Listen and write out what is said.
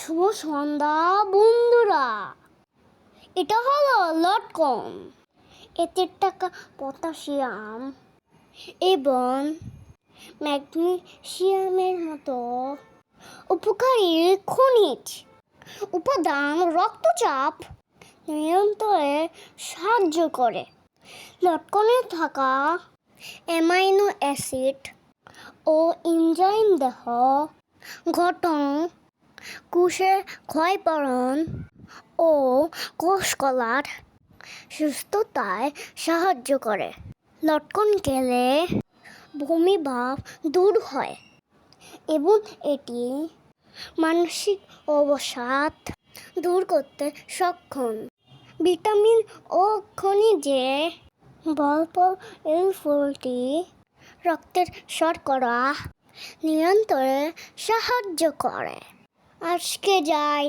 শুভ সন্ধ্যা বন্ধুরা। এটা হলো লটকন। এতে টাকা পটাশিয়াম এবং ম্যাগনেসিয়ামের মতো উপকারী খনিজ উপাদান রক্তচাপ নিয়ন্ত্রণে সাহায্য করে। লটকনে থাকা অ্যামাইনো অ্যাসিড ও এনজাইম দেহ গঠন, কোষের ক্ষয়পূরণ ও কোষকলার সুস্থতায় সাহায্য করে। লটকন খেলে বমিভাব দূর হয় এবং এটি মানসিক অবসাদ দূর করতে সক্ষম। ভিটামিন ও খনিজে ভরপুর এই ফলটি রক্তের শর্করা নিয়ন্ত্রণে সাহায্য করে। আজকে যাই।